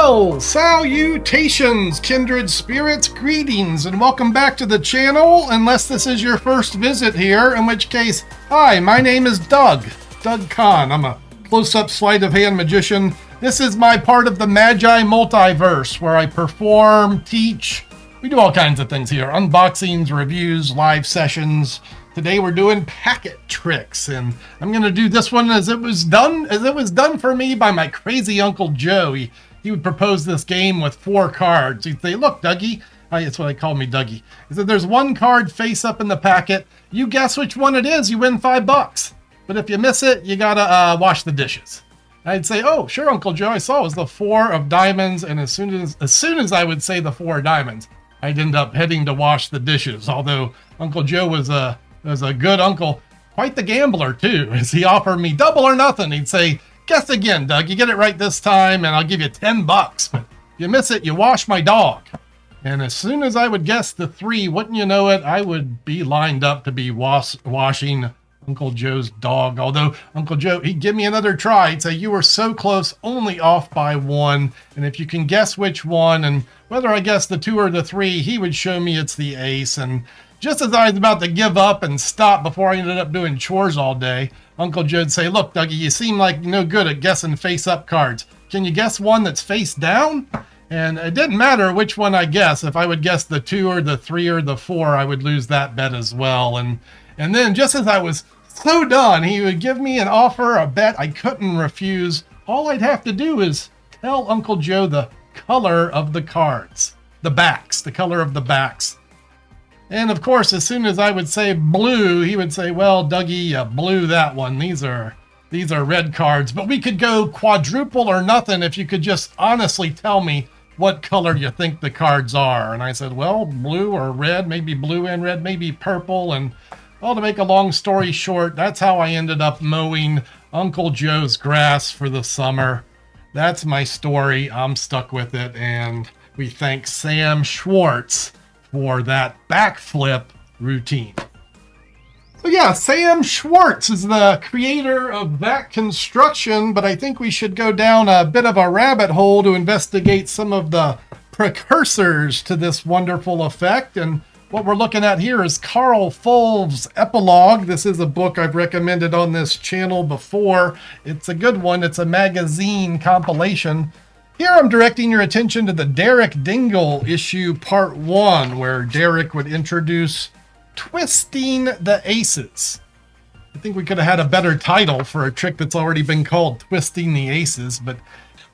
Well, salutations, kindred spirits, greetings, and welcome back to the channel, unless this is your first visit here, in which case, hi, my name is Doug Conn. I'm a close-up sleight of hand magician. This is my part of the Magi multiverse, where I perform, teach, we do all kinds of things here, unboxings, reviews, live sessions. Today we're doing packet tricks, and I'm going to do this one as it was done for me by my crazy Uncle Joe. He would propose this game with 4 cards. He'd say, look, Dougie, that's what they call me, Dougie. He said, there's one card face up in the packet. You guess which one it is, you win $5. But if you miss it, you gotta wash the dishes. I'd say, oh, sure, Uncle Joe, I saw it was the 4 of diamonds, and as soon as I would say the 4 of diamonds, I'd end up heading to wash the dishes. Although Uncle Joe was a good uncle, quite the gambler too, as he offered me double or nothing. He'd say, guess again, Doug, you get it right this time and I'll give you $10, but if you miss it, you wash my dog. And as soon as I would guess the 3, wouldn't you know it, I would be lined up to be washing Uncle Joe's dog. Although Uncle Joe, he'd give me another try. He'd say, you were so close, only off by 1. And if you can guess which one, and whether I guess the 2 or the 3, he would show me it's the ace. And just as I was about to give up and stop before I ended up doing chores all day, Uncle Joe'd say, look, Dougie, you seem like no good at guessing face-up cards. Can you guess one that's face down? And it didn't matter which one I guess. If I would guess the 2 or the 3 or the 4, I would lose that bet as well. And then just as I was so done, he would give me an offer, a bet I couldn't refuse. All I'd have to do is tell Uncle Joe the color of the cards, the backs, the color of the backs. And of course, as soon as I would say blue, he would say, well, Dougie, you blew that one. These are red cards, but we could go quadruple or nothing if you could just honestly tell me what color you think the cards are. And I said, well, blue or red, maybe blue and red, maybe purple. And well, to make a long story short, that's how I ended up mowing Uncle Joe's grass for the summer. That's my story. I'm stuck with it. And we thank Sam Schwartz for that backflip routine. So yeah, Sam Schwartz is the creator of that construction, but I think we should go down a bit of a rabbit hole to investigate some of the precursors to this wonderful effect. And what we're looking at here is Carl Fulv's Epilogue. This is a book I've recommended on this channel before. It's a good one. It's a magazine compilation. Here I'm directing your attention to the Derek Dingle issue part 1, where Derek would introduce Twisting the Aces. I think we could have had a better title for a trick that's already been called Twisting the Aces, but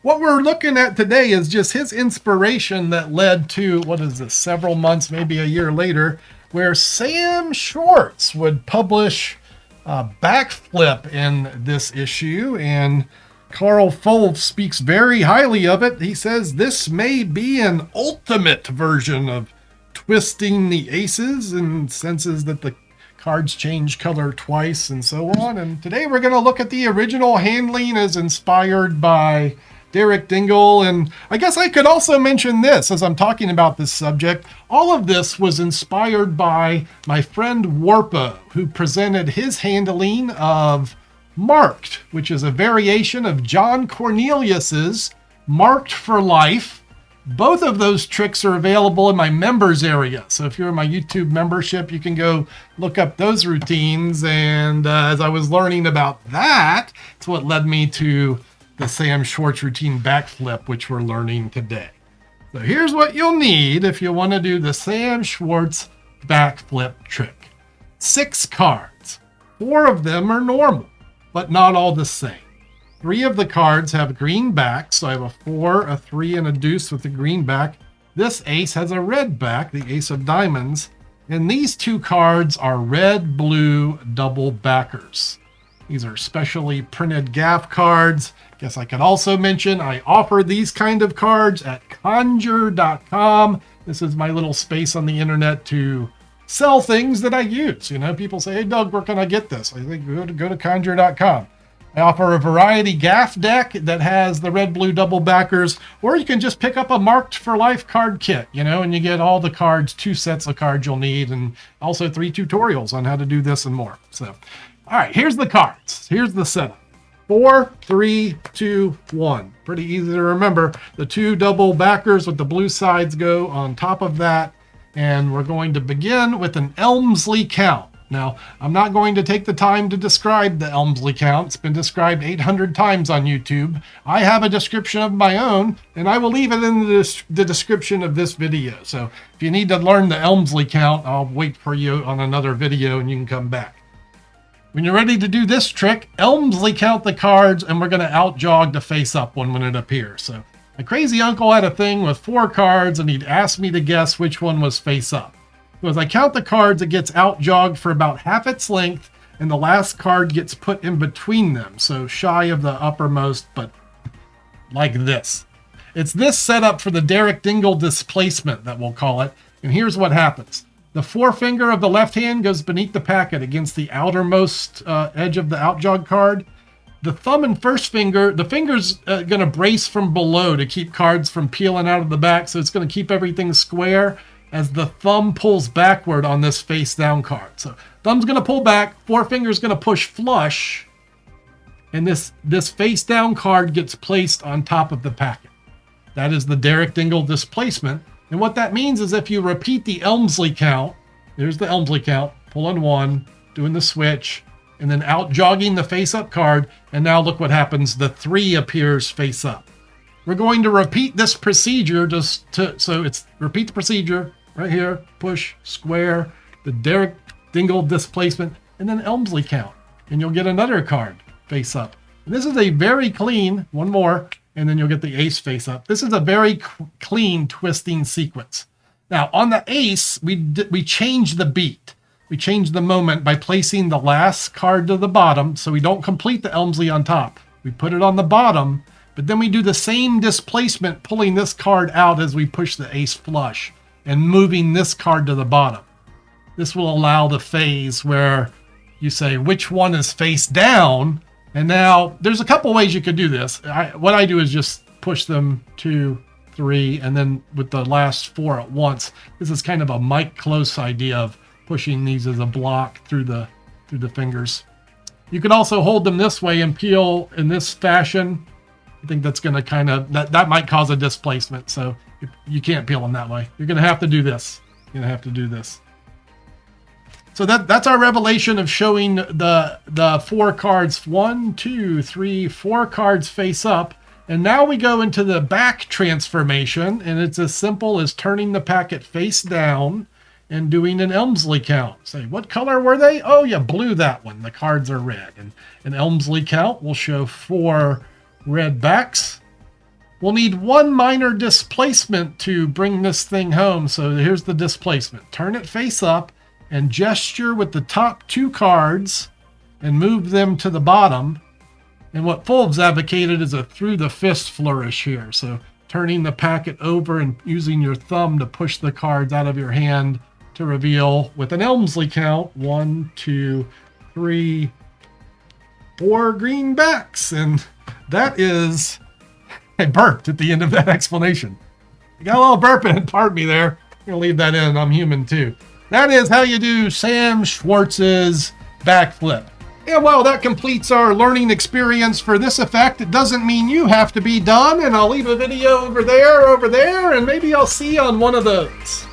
what we're looking at today is just his inspiration that led to, what is this, several months, maybe a year later, where Sam Schwartz would publish a backflip in this issue, and Carl Fulv speaks very highly of it. He says this may be an ultimate version of twisting the aces, and senses that the cards change color twice and so on. And today we're going to look at the original handling as inspired by Derek Dingle. And I guess I could also mention this as I'm talking about this subject. All of this was inspired by my friend Warpo, who presented his handling of Marked, which is a variation of John Cornelius's Marked for Life. Both of those tricks are available in my members area. So if you're in my YouTube membership, you can go look up those routines. And as I was learning about that, it's what led me to the Sam Schwartz routine backflip, which we're learning today. So here's what you'll need if you want to do the Sam Schwartz backflip trick. 6 cards. 4 of them are normal, but not all the same. 3 of the cards have green backs, so I have a 4, a 3, and a deuce with a green back. This ace has a red back, the ace of diamonds, and these 2 cards are red-blue double backers. These are specially printed gaff cards. Guess I could also mention I offer these kind of cards at conjure.com. This is my little space on the internet to sell things that I use. You know, people say, hey, Doug, where can I get this? I think go to conjure.com. I offer a variety gaff deck that has the red-blue double backers, or you can just pick up a Marked for Life card kit, you know, and you get all the cards, 2 sets of cards you'll need, and also 3 tutorials on how to do this and more. So, all right, here's the cards. Here's the setup. 4, 3, 2, 1. Pretty easy to remember. The 2 double backers with the blue sides go on top of that. And we're going to begin with an Elmsley count. Now, I'm not going to take the time to describe the Elmsley count. It's been described 800 times on YouTube. I have a description of my own, and I will leave it in the description of this video. So if you need to learn the Elmsley count, I'll wait for you on another video and you can come back. When you're ready to do this trick, Elmsley count the cards, and we're going to out-jog the face-up one when it appears. So my crazy uncle had a thing with 4 cards, and he'd ask me to guess which one was face-up. So as I count the cards, it gets out-jogged for about half its length, and the last card gets put in between them, so shy of the uppermost, but like this. It's this setup for the Derek Dingle displacement that we'll call it, and here's what happens. The forefinger of the left hand goes beneath the packet against the outermost edge of the out-jog card. The thumb and first finger, the finger's going to brace from below to keep cards from peeling out of the back, so it's going to keep everything square as the thumb pulls backward on this face down card. So thumb's going to pull back, forefinger's going to push flush, and this face down card gets placed on top of the packet. That is the Derek Dingle displacement. And what that means is if you repeat the Elmsley count, there's the Elmsley count, pulling 1, doing the switch, and then out jogging the face up card, and now look what happens, the 3 appears face up. We're going to repeat this procedure so it's repeat the procedure right here, push, square, the Derek Dingle displacement, and then Elmsley count. And you'll get another card face up. And this is a very clean, one more, and then you'll get the ace face up. This is a very clean twisting sequence. Now on the ace, we change the beat. We change the moment by placing the last card to the bottom, so we don't complete the Elmsley on top. We put it on the bottom, but then we do the same displacement, pulling this card out as we push the ace flush and moving this card to the bottom. This will allow the phase where you say which one is face down. And now there's a couple ways you could do this. What I do is just push them 2, 3, and then with the last 4 at once. This is kind of a Mike Close idea of pushing these as a block through the fingers. You can also hold them this way and peel in this fashion. I think that's going to kind of, that might cause a displacement. So you can't peel them that way. You're going to have to do this. You're going to have to do this. So that's our revelation of showing the 4 cards, 1, 2, 3, 4 cards face up. And now we go into the back transformation, and it's as simple as turning the packet face down and doing an Elmsley count. Say, what color were they? Oh, yeah, blue, that one. The cards are red. And an Elmsley count will show 4 red backs. We'll need 1 minor displacement to bring this thing home. So here's the displacement. Turn it face up and gesture with the top 2 cards and move them to the bottom. And what Fulv's advocated is a through the fist flourish here. So turning the packet over and using your thumb to push the cards out of your hand to reveal with an Elmsley count 1, 2, 3, 4 green backs. And that is, I burped at the end of that explanation. I got a little burping, pardon me there. I'm gonna leave that in, I'm human too. That is how you do Sam Schwartz's backflip. And well, that completes our learning experience for this effect. It doesn't mean you have to be done, and I'll leave a video over there, and maybe I'll see you on one of those.